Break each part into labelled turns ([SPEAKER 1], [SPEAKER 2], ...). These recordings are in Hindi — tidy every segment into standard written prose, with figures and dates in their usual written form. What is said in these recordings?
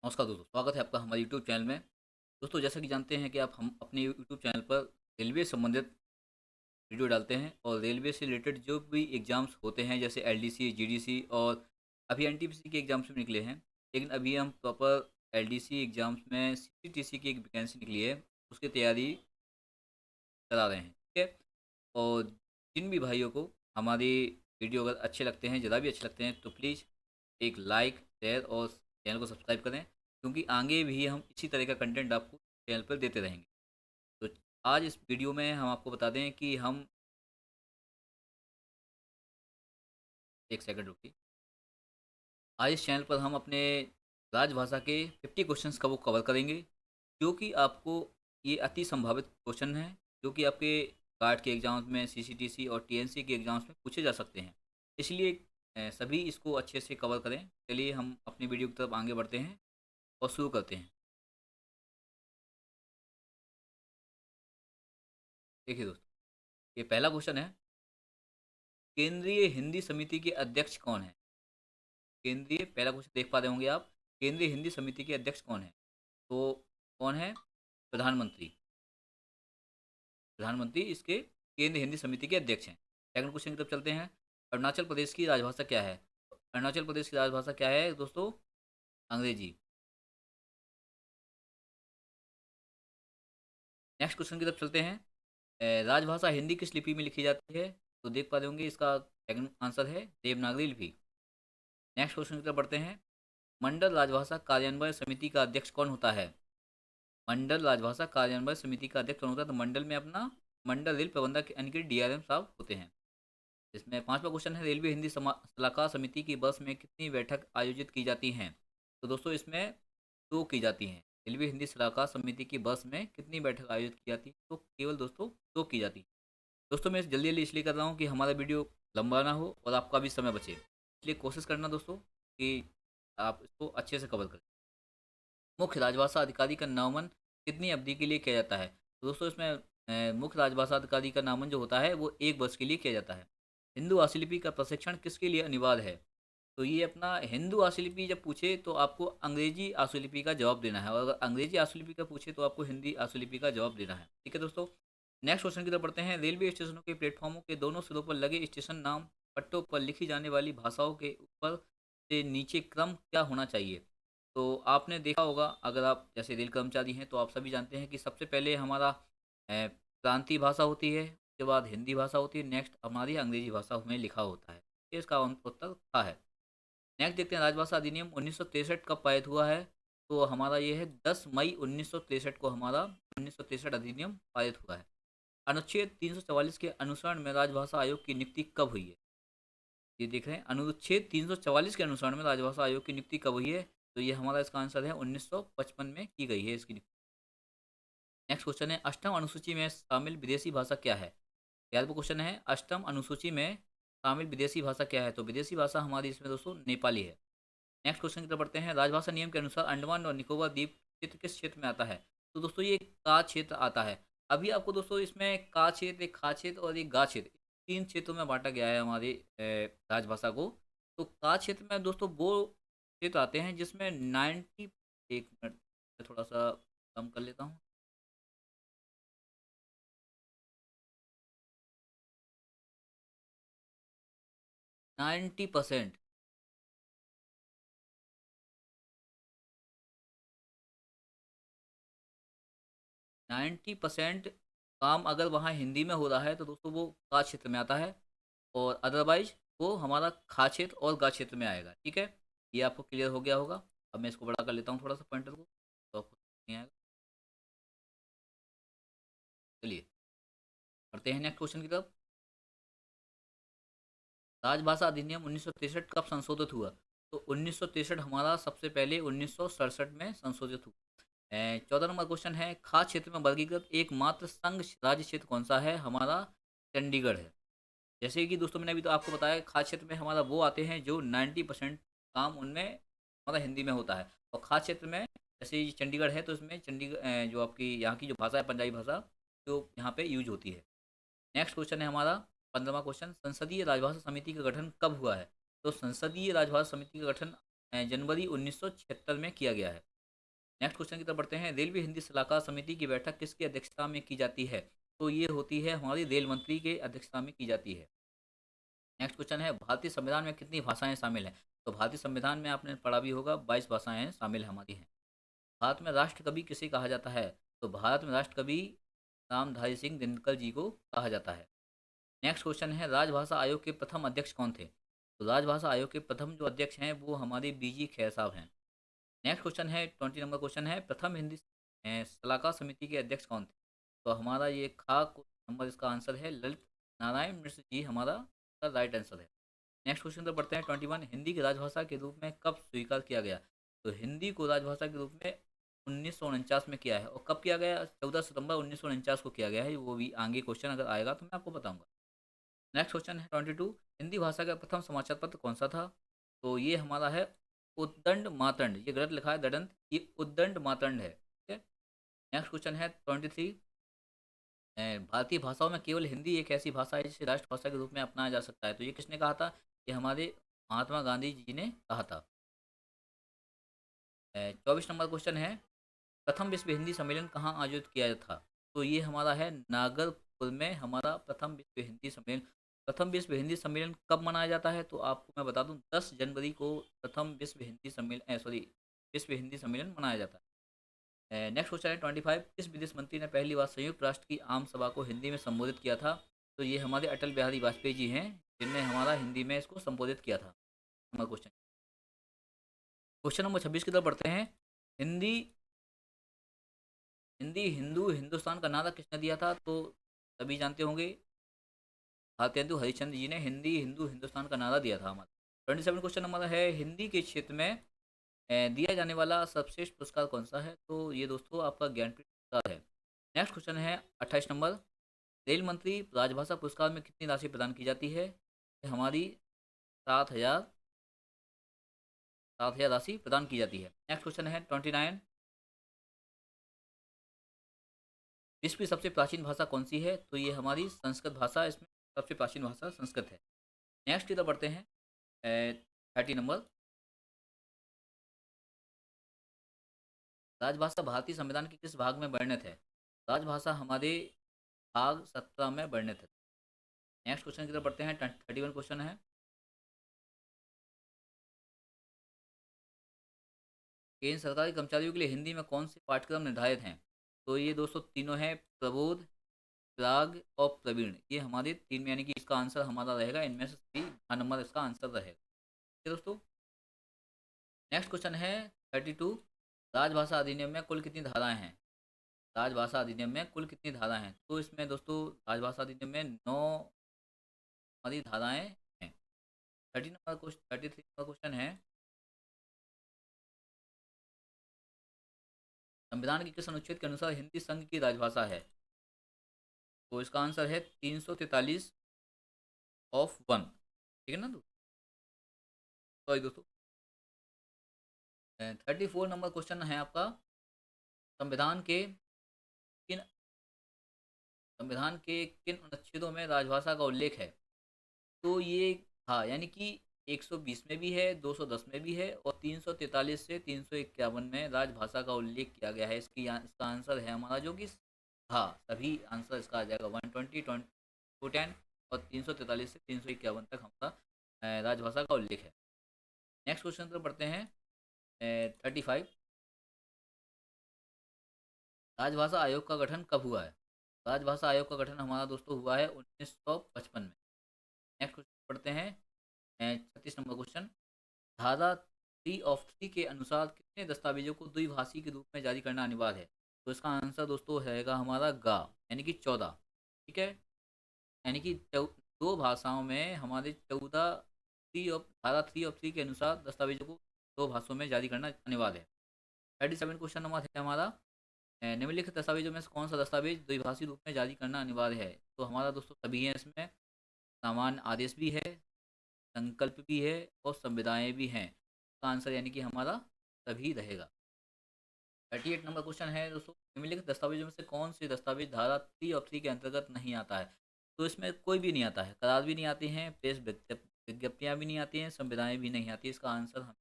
[SPEAKER 1] नमस्कार दोस्तों, स्वागत है आपका हमारे यूट्यूब चैनल में। दोस्तों, जैसा कि जानते हैं कि आप हम अपने यूट्यूब चैनल पर रेलवे संबंधित वीडियो डालते हैं और रेलवे से रिलेटेड जो भी एग्ज़ाम्स होते हैं जैसे एलडीसी, जीडीसी और अभी एनटीपीसी के एग्ज़ाम्स भी निकले हैं। लेकिन अभी हम प्रॉपर एलडीसी एग्ज़ाम्स में सीटीटीसी की एक वैकेंसी निकली है, उसकी तैयारी करा रहे हैं, ठीक है? और जिन भी भाइयों को हमारी वीडियो अगर अच्छे लगते हैं, ज़रा भी अच्छे लगते हैं, तो प्लीज़ एक लाइक, शेयर और चैनल को सब्सक्राइब करें, क्योंकि आगे भी हम इसी तरह का कंटेंट आपको चैनल पर देते रहेंगे। तो आज इस वीडियो में हम आपको बता दें कि हम एक सेकंड रुकिए। आज इस चैनल पर हम अपने राजभाषा के 50 क्वेश्चंस का वो कवर करेंगे, जो कि आपको ये अति संभावित क्वेश्चन हैं, जो कि आपके गार्ड के एग्ज़ाम्स में, सीसीटीसी और टीएनसी के एग्ज़ाम्स में पूछे जा सकते हैं। इसलिए सभी इसको अच्छे से कवर करें। चलिए हम अपनी वीडियो की तरफ आगे बढ़ते हैं और शुरू करते हैं। देखिए दोस्तों, ये पहला क्वेश्चन है, केंद्रीय हिंदी समिति के अध्यक्ष कौन है? केंद्रीय पहला क्वेश्चन देख पा रहे होंगे आप, केंद्रीय हिंदी समिति के अध्यक्ष कौन है? तो कौन है? प्रधानमंत्री। प्रधानमंत्री इसके केंद्रीय हिंदी समिति के अध्यक्ष हैं। सेकंड क्वेश्चन की तरफ चलते हैं। अरुणाचल प्रदेश की राजभाषा क्या है? अरुणाचल प्रदेश की राजभाषा क्या है दोस्तों? अंग्रेजी। नेक्स्ट क्वेश्चन की तरफ चलते हैं। राजभाषा हिंदी किस लिपि में लिखी जाती है? तो देख पा रहे होंगे, इसका सेकंड आंसर है देवनागरी लिपि। नेक्स्ट क्वेश्चन की तरफ बढ़ते हैं। मंडल राजभाषा कार्यान्वयन समिति का अध्यक्ष कौन होता है? मंडल राजभाषा कार्यान्वयन समिति का अध्यक्ष कौन होता है? तो मंडल में अपना मंडल रेल प्रबंधक यानी कि डीआरएम साहब होते हैं। इसमें पांचवा क्वेश्चन है, रेलवे हिंदी सलाहकार समिति की बस में कितनी बैठक आयोजित की जाती हैं? तो दोस्तों इसमें दो की जाती हैं। रेलवे हिंदी सलाहकार समिति की बस में कितनी बैठक आयोजित की जाती है? तो केवल दोस्तों दो की जाती है। दोस्तों मैं जल्दी जल्दी इसलिए कर रहा हूँ कि हमारा वीडियो लंबा ना हो और आपका भी समय बचे, इसलिए कोशिश करना दोस्तों कि आप इसको अच्छे से कवर करें। मुख्य राजभाषा अधिकारी का नामन कितनी अवधि के लिए किया जाता है? तो दोस्तों इसमें मुख्य राजभाषा अधिकारी का नामन जो होता है वो 1 वर्ष के लिए किया जाता है। हिंदू आशीलिपि का प्रशिक्षण किसके लिए अनिवार्य है? तो ये अपना हिंदू आशीलिपि जब पूछे तो आपको अंग्रेजी आशीलिपि का जवाब देना है, और अगर अंग्रेजी आशीलिपि का पूछे तो आपको हिंदी आशीलिपि का जवाब देना है। ठीक है दोस्तों। नेक्स्ट क्वेश्चन की तरफ बढ़ते हैं। रेलवे स्टेशनों के प्लेटफॉर्मों के दोनों सिरों पर लगे स्टेशन नाम पट्टों पर लिखी जाने वाली भाषाओं के ऊपर से नीचे क्रम क्या होना चाहिए? तो आपने देखा होगा, अगर आप जैसे रेल कर्मचारी हैं तो आप सभी जानते हैं कि सबसे पहले हमारा प्रांतीय भाषा होती है, उसके बाद हिंदी भाषा होती है, नेक्स्ट हमारी अंग्रेजी भाषा में लिखा होता है। ये इसका उत्तर था है। नेक्स्ट देखते हैं, राजभाषा अधिनियम 1963 कब पारित हुआ है? तो हमारा ये है 10 मई 1963 को हमारा 1963 अधिनियम पारित हुआ है। अनुच्छेद 344 के अनुसरण में राजभाषा आयोग की नियुक्ति कब हुई है? ये देख रहे हैं, अनुच्छेद 344 के अनुसरण में राजभाषा आयोग की नियुक्ति कब हुई है? तो ये हमारा इसका आंसर है 1955 में की गई है इसकी नियुक्ति। नेक्स्ट क्वेश्चन है, अष्टम अनुसूची में शामिल विदेशी भाषा क्या है? 11वां क्वेश्चन है, अष्टम अनुसूची में शामिल विदेशी भाषा क्या है? तो विदेशी भाषा हमारी इसमें दोस्तों नेपाली है। नेक्स्ट क्वेश्चन की तरफ बढ़ते हैं। राजभाषा नियम के अनुसार अंडमान और निकोबार द्वीप क्षेत्र किस क्षेत्र में आता है? तो दोस्तों ये का क्षेत्र आता है। अभी आपको दोस्तों इसमें का क्षेत्र, एक खा क्षेत्र और एक गा क्षेत्र, तीन क्षेत्रों में बांटा गया है हमारी राजभाषा को। तो का क्षेत्र में दोस्तों वो क्षेत्र आते हैं जिसमें 90, एक मिनट मैं थोड़ा सा कम कर लेता हूँ, 90%, 90% काम अगर वहाँ हिंदी में हो रहा है तो दोस्तों वो का क्षेत्र में आता है, और अदरवाइज वो हमारा खा क्षेत्र और गा क्षेत्र में आएगा। ठीक है, ये आपको क्लियर हो गया होगा। अब मैं इसको बड़ा कर लेता हूँ थोड़ा सा पॉइंटर को, तो आपको नहीं आएगा। चलिए बढ़ते हैं नेक्स्ट क्वेश्चन की तरफ। राजभाषा अधिनियम 1963 कब संशोधित हुआ? तो 1963 हमारा सबसे पहले 1967 में संशोधित हुआ। 14 नंबर क्वेश्चन है, खास क्षेत्र में वर्गीकृत एकमात्र संघ राज्य क्षेत्र कौन सा है? हमारा चंडीगढ़ है। जैसे कि दोस्तों मैंने अभी तो आपको बताया, खास क्षेत्र में हमारा वो आते हैं जो 90% काम उनमें हमारा हिंदी में होता है, और खास क्षेत्र में जैसे ये चंडीगढ़ है तो इसमें चंडीगढ़ जो आपकी यहाँ की जो भाषा है पंजाबी भाषा, जो यहाँ पे यूज होती है। नेक्स्ट क्वेश्चन है हमारा 15वां क्वेश्चन, संसदीय राजभाषा समिति का गठन कब हुआ है? तो संसदीय राजभाषा समिति का गठन जनवरी 1976 में किया गया है। नेक्स्ट क्वेश्चन की तरफ बढ़ते हैं। रेलवे हिंदी सलाहकार समिति की बैठक किसकी अध्यक्षता में की जाती है? तो ये होती है हमारी रेल मंत्री के अध्यक्षता में की जाती है। नेक्स्ट क्वेश्चन है, भारतीय संविधान में कितनी भाषाएं शामिल हैं? तो भारतीय संविधान में आपने पढ़ा भी होगा 22 भाषाएं शामिल हमारी हैं। भारत में राष्ट्र कवि किसे कहा जाता है? तो भारत में राष्ट्र कवि रामधारी सिंह दिनकर जी को कहा जाता है। नेक्स्ट क्वेश्चन है, राजभाषा आयोग के प्रथम अध्यक्ष कौन थे? तो राजभाषा आयोग के प्रथम जो अध्यक्ष हैं वो हमारे बीजी खैर साहब हैं। नेक्स्ट क्वेश्चन है 20 नंबर क्वेश्चन है, प्रथम हिंदी सलाहकार समिति के अध्यक्ष कौन थे? तो हमारा ये नंबर इसका आंसर है ललित नारायण मिश्र जी, हमारा इसका राइट आंसर है। नेक्स्ट क्वेश्चन पर बढ़ते हैं 21, हिंदी की राजभाषा के रूप में कब स्वीकार किया गया? तो हिंदी को राजभाषा के रूप में 1949 में किया है। और कब किया गया? 14 सितंबर 1949 को किया गया है। वो भी आगे क्वेश्चन अगर आएगा तो मैं आपको बताऊंगा। नेक्स्ट क्वेश्चन है 22, हिंदी भाषा का प्रथम समाचार पत्र कौन सा था? तो ये हमारा है उद्दंड मातंड, ये गलत लिखा है दडंत, ये उद्दंड मातंड है, ठीक है। नेक्स्ट क्वेश्चन है 23, भारतीय भाषाओं में केवल हिंदी एक ऐसी भाषा है जिसे राष्ट्रभाषा के रूप में अपनाया जा सकता है। तो ये किसने कहा था? ये हमारे महात्मा गांधी जी ने कहा था। 24 नंबर क्वेश्चन है, प्रथम विश्व हिंदी सम्मेलन कहाँ आयोजित किया था? तो ये हमारा है नागरपुर में हमारा प्रथम विश्व हिंदी सम्मेलन। प्रथम विश्व हिंदी सम्मेलन कब मनाया जाता है? तो आपको मैं बता दूं 10 जनवरी को प्रथम विश्व हिंदी सम्मेलन विश्व हिंदी सम्मेलन मनाया जाता है। नेक्स्ट क्वेश्चन है 25, किस विदेश मंत्री ने पहली बार संयुक्त राष्ट्र की आम सभा को हिंदी में संबोधित किया था? तो ये हमारे अटल बिहारी वाजपेयी जी हैं, जिनने हमारा हिंदी में इसको संबोधित किया था। नंबर क्वेश्चन, क्वेश्चन नंबर 26 की तरफ बढ़ते हैं। हिंदी हिंदी हिंदू हिंदुस्तान का नारा किसने दिया था? तो सभी जानते होंगे भारतेंदु हरिश्चंद्र जी ने हिंदी हिंदू हिंदुस्तान का नारा दिया था हमारा। 27 क्वेश्चन नंबर है, हिंदी के क्षेत्र में दिया जाने वाला सर्वश्रेष्ठ पुरस्कार कौन सा है? तो ये दोस्तों आपका ज्ञानपीठ पुरस्कार है। नेक्स्ट क्वेश्चन है 28 नंबर, रेल मंत्री राजभाषा पुरस्कार में कितनी राशि प्रदान की जाती है? हमारी 7,000 7,000 राशि प्रदान की जाती है। नेक्स्ट क्वेश्चन है 29, विश्व की सबसे प्राचीन भाषा कौन सी है? तो ये हमारी संस्कृत भाषा, इसमें सबसे प्राचीन भाषा संस्कृत है। नेक्स्ट की तरफ बढ़ते हैं 30 नंबर, राजभाषा भारतीय संविधान के किस भाग में वर्णित है? राजभाषा हमारे भाग 17 में वर्णित है। नेक्स्ट क्वेश्चन की तरफ बढ़ते हैं 31 क्वेश्चन है, केंद्र सरकारी कर्मचारियों के लिए हिंदी में कौन से पाठ्यक्रम निर्धारित हैं? तो ये दोस्तों तीनों हैं, प्रबोध, प्राग और प्रवीण, ये हमारे तीन में, यानी कि इसका आंसर हमारा रहेगा इनमें से सही नंबर इसका आंसर रहेगा, ठीक है दोस्तों। नेक्स्ट क्वेश्चन है 32, राजभाषा अधिनियम में कुल कितनी धाराएं हैं? राजभाषा अधिनियम में कुल कितनी धाराएं हैं? तो इसमें दोस्तों राजभाषा अधिनियम में 9 हमारी धाराएं हैं। 33 नंबर क्वेश्चन है, संविधान के किस अनुच्छेद के अनुसार हिंदी संघ की राजभाषा है? तो इसका आंसर है 343 ऑफ 1, ठीक है ना दोस्तों। सॉरी दोस्तों, 34 नंबर क्वेश्चन है आपका, संविधान के किन संविधान के किन अनुच्छेदों में राजभाषा का उल्लेख है? तो ये, हाँ, यानी कि 120 में भी है, 210 में भी है और 343 से 351 में राजभाषा का उल्लेख किया गया है। इसका आंसर है हमारा जो कि, हाँ, सभी आंसर इसका आ जाएगा 120, 210 और 343 से 351 तक हमारा राजभाषा का उल्लेख है। नेक्स्ट क्वेश्चन पर बढ़ते हैं 35, राजभाषा आयोग का गठन कब हुआ है? राजभाषा आयोग का गठन हमारा दोस्तों हुआ है 1955 में। नेक्स्ट क्वेश्चन पढ़ते हैं 36 नंबर क्वेश्चन, धारा 3 के अनुसार कितने दस्तावेजों को द्विभाषी के रूप में जारी करना अनिवार्य है? तो इसका आंसर दोस्तों रहेगा हमारा गा, यानी कि 14, ठीक है। यानी कि दो भाषाओं में हमारे 14, धारा 3 के अनुसार दस्तावेजों को दो भाषाओं में जारी करना अनिवार्य है। 37 क्वेश्चन नंबर है हमारा, निम्नलिखित दस्तावेजों में से कौन सा दस्तावेज द्विभाषी रूप में जारी करना अनिवार्य है? तो हमारा दोस्तों सभी हैं इसमें, सामान्य आदेश भी है, संकल्प भी है और संविदाएं भी हैं। इसका आंसर यानी कि हमारा सभी रहेगा। 38 नंबर क्वेश्चन है दोस्तों, निम्नलिखित दस्तावेजों में से कौन से दस्तावेज धारा 3 के अंतर्गत नहीं आता है? तो इसमें कोई भी नहीं आता है, करार भी नहीं आते हैं, प्रेस विज्ञप्तियाँ भी नहीं आती हैं, संविदाएं भी नहीं आती। इसका आंसर हम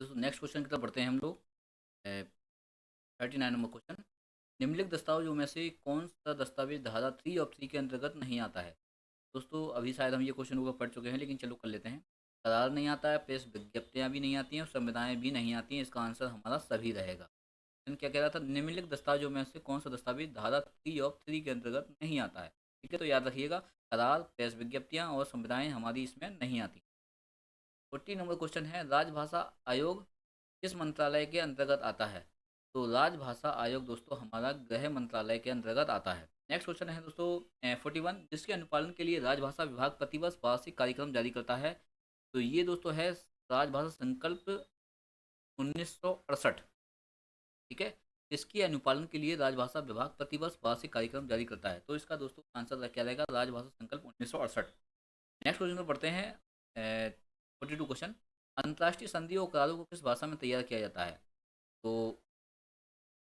[SPEAKER 1] दोस्तों नेक्स्ट क्वेश्चन की तरफ बढ़ते हैं हम लोग। 39 नंबर क्वेश्चन, निम्नलिखित दस्तावेजों में से कौन सा दस्तावेज धारा 3 ऑफ 3 के अंतर्गत नहीं आता है। दोस्तों अभी शायद हम ये क्वेश्चन ऊपर पढ़ चुके हैं, लेकिन चलो कर लेते हैं। करार नहीं आता है, प्रेस विज्ञप्तियाँ भी नहीं आती हैं और संविदाएँ भी नहीं आती हैं। इसका आंसर हमारा सभी रहेगा। क्या कह रहा था, निम्नलिखित दस्तावेजों में से कौन सा दस्तावेज धारा 3 ऑफ 3 के अंतर्गत नहीं आता है। ठीक है, तो याद रखिएगा, करार, प्रेस विज्ञप्तियाँ और संविदाएँ हमारी इसमें नहीं आती। 40 नंबर क्वेश्चन है, राजभाषा आयोग किस मंत्रालय के अंतर्गत आता है। तो राजभाषा आयोग दोस्तों हमारा गृह मंत्रालय के अंतर्गत आता है। नेक्स्ट क्वेश्चन है दोस्तों 41, जिसके अनुपालन के लिए राजभाषा विभाग प्रतिवर्ष वार्षिक कार्यक्रम जारी करता है। तो ये दोस्तों है राजभाषा संकल्प 1968। ठीक है, इसके अनुपालन के लिए राजभाषा विभाग प्रतिवर्ष वार्षिक कार्यक्रम जारी करता है। तो इसका दोस्तों आंसर क्या रहेगा, राजभाषा संकल्प 1968। नेक्स्ट क्वेश्चन पर पढ़ते हैं 42 क्वेश्चन, अंतर्राष्ट्रीय संधियों और करारों को किस भाषा में तैयार किया जाता है। तो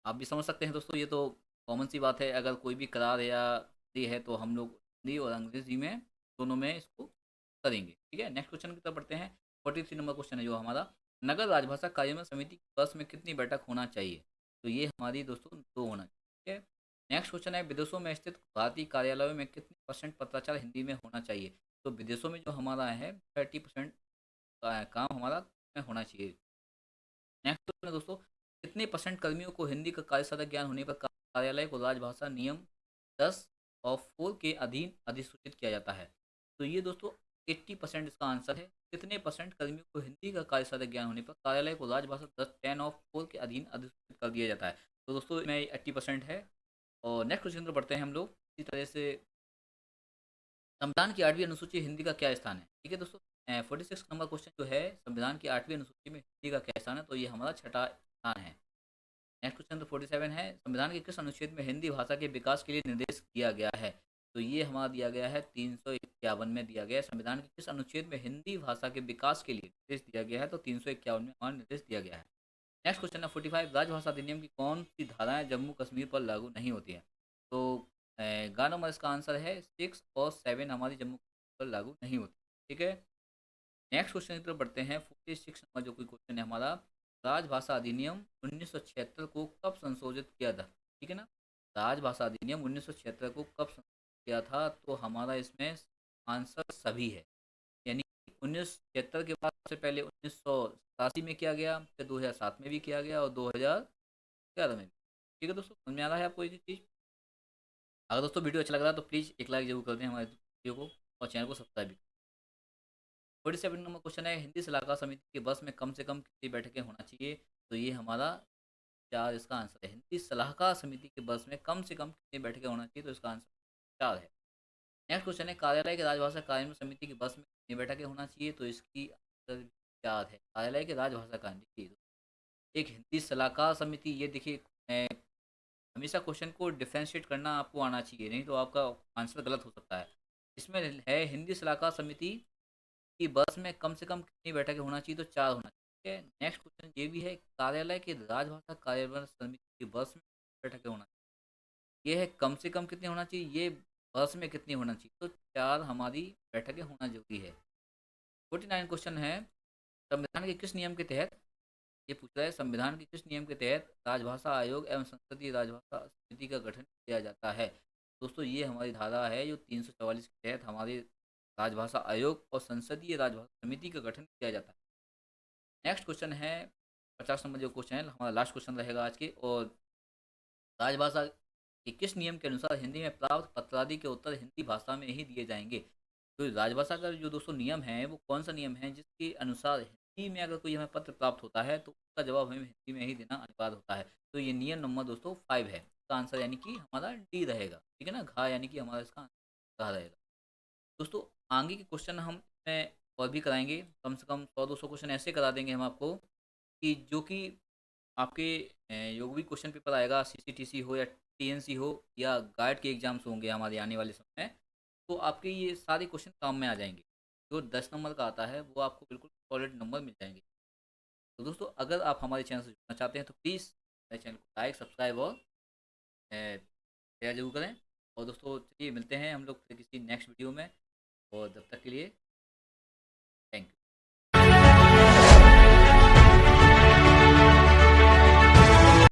[SPEAKER 1] आप भी समझ सकते हैं दोस्तों, ये तो कॉमन सी बात है, अगर कोई भी करार या संधि है तो हम लोग हिंदी और अंग्रेजी में दोनों में इसको करेंगे। ठीक है, नेक्स्ट क्वेश्चन की तरफ पढ़ते हैं। 43 नंबर क्वेश्चन है जो हमारा, नगर राजभाषा कार्यान्वयन समिति की वर्ष में कितनी बैठक होना चाहिए। तो ये हमारी दोस्तों 2 होना चाहिए। ठीक है, नेक्स्ट क्वेश्चन है, विदेशों में स्थित भारतीय कार्यालयों में कितने % पत्राचार हिंदी में होना चाहिए। तो विदेशों में जो हमारा है 30% का काम हमारा में होना चाहिए। नेक्स्ट क्वेश्चन है दोस्तों, कितने % कर्मियों को हिंदी का कार्यसाधक ज्ञान होने पर कार्यालय को राजभाषा नियम 10(4) के अधीन अधिसूचित किया जाता है। तो ये दोस्तों 80% इसका आंसर है। कितने % कर्मियों को हिंदी का कार्यसाधक ज्ञान होने पर कार्यालय को राजभाषा 10(4) के अधीन अधिसूचित कर दिया जाता है। तो दोस्तों में 80% है। और नेक्स्ट क्वेश्चन पर बढ़ते हैं हम लोग। इसी तरह से संविधान की 8वीं अनुसूची हिंदी का क्या स्थान है। ठीक है दोस्तों, 46 नंबर क्वेश्चन जो है, संविधान की 8वीं अनुसूची में हिंदी का क्या स्थान है। तो ये हमारा 6ठा स्थान है। नेक्स्ट क्वेश्चन तो 47 है, संविधान के किस अनुच्छेद में हिंदी भाषा के विकास के लिए निर्देश दिया गया है। तो ये हमारा दिया गया है 351 में दिया गया है। संविधान के किस अनुच्छेद में हिंदी भाषा के विकास के लिए निर्देश दिया गया है। तो 351 में हमारा निर्देश दिया गया है। नेक्स्ट क्वेश्चन है 45, राजभाषा अधिनियम की कौन सी धाराएं जम्मू कश्मीर पर लागू नहीं होती हैं। तो गा नंबर इसका आंसर है 6 और 7 हमारी जम्मू कश्मीर पर लागू नहीं होती। ठीक है, नेक्स्ट क्वेश्चन की तरफ बढ़ते हैं। 46 नंबर जो कोई क्वेश्चन है हमारा, राजभाषा अधिनियम 1976 को कब संशोधित किया था। ठीक है ना, राजभाषा अधिनियम 1976 को कब संशोधित किया था। तो हमारा इसमें आंसर सभी है, यानी 1976 के बाद सबसे पहले 1987 में किया गया, फिर 2007 में भी किया गया और 2011 में भी। ठीक है दोस्तों, समझ में आ रहा है आपको ये चीज़। अगर दोस्तों वीडियो अच्छा लग रहा है तो प्लीज़ एक लाइक जरूर कर दें हमारे वीडियो को और चैनल को सब्सक्राइब भी। 47 नंबर क्वेश्चन है, हिंदी सलाहकार समिति के बस में कम से कम कितनी बैठकें होना चाहिए। तो ये हमारा 4 इसका आंसर है। हिंदी सलाहकार समिति के बस में कम से कम कितनी बैठकें होना चाहिए। तो इसका आंसर 4 है। नेक्स्ट क्वेश्चन है, कार्यालय के राजभाषा कार्यान्वयन समिति की बस में कितनी बैठकें होना चाहिए। तो इसकी आंसर 4 है। कार्यालय के राजभाषा कार्य, देखिए एक हिंदी सलाहकार समिति, ये देखिए हमेशा क्वेश्चन को डिफ्रेंशिएट करना आपको आना चाहिए, नहीं तो आपका आंसर गलत हो सकता है। इसमें है हिंदी सलाहकार समिति की बस में कम से कम कितनी बैठकें होना चाहिए। तो 4 होना चाहिए। नेक्स्ट क्वेश्चन ये भी है, कार्यालय के राजभाषा कार्यान्वयन समिति की बस में बैठकें होना चाहिए। ये है कम से कम कितनी होना चाहिए, ये बस में कितनी होना चाहिए। तो 4 हमारी बैठकें होना जरूरी है। 49 क्वेश्चन है, संविधान के किस नियम के तहत, ये पूछ रहा है संविधान के किस नियम के तहत राजभाषा आयोग एवं संसदीय राजभाषा समिति का गठन किया जाता है। दोस्तों ये हमारी धारा है जो 344 के तहत हमारे राजभाषा आयोग और संसदीय राजभाषा समिति का गठन किया जाता है। नेक्स्ट क्वेश्चन है 50 नंबर जो क्वेश्चन है, हमारा लास्ट क्वेश्चन रहेगा आज के। और राजभाषा के किस नियम के अनुसार हिंदी में प्राप्त पत्रादि के उत्तर हिंदी भाषा में ही दिए जाएंगे। तो राजभाषा का जो दोस्तों नियम है वो कौन सा नियम है, जिसके अनुसार हिंदी में अगर कोई हमें पत्र प्राप्त होता है तो उसका जवाब हमें हिंदी में ही देना अनिवार्य होता है। तो ये नियम नंबर दोस्तों 5 है। इसका आंसर यानी कि हमारा डी रहेगा। ठीक है ना, घा यानी कि हमारा इसका घा रहेगा। दोस्तों आगे के क्वेश्चन हम इसमें और भी कराएंगे, कम से कम 100-200 क्वेश्चन ऐसे करा देंगे हम आपको कि जो कि आपके जो भी क्वेश्चन पेपर आएगा, सीसीटीसी हो या टीएनसी हो या गार्ड के एग्जाम्स होंगे हमारे आने वाले समय में, तो आपके ये सारे क्वेश्चन काम में आ जाएंगे। जो 10 नंबर का आता है वो आपको बिल्कुल सॉलिड नंबर मिल जाएंगे। तो दोस्तों अगर आप हमारे चैनल से जुड़ना चाहते हैं तो प्लीज़ मेरे चैनल को लाइक, सब्सक्राइब और शेयर जरूर करें। और दोस्तों चलिए मिलते हैं हम लोग फिर किसी नेक्स्ट वीडियो में, और तब तक के लिए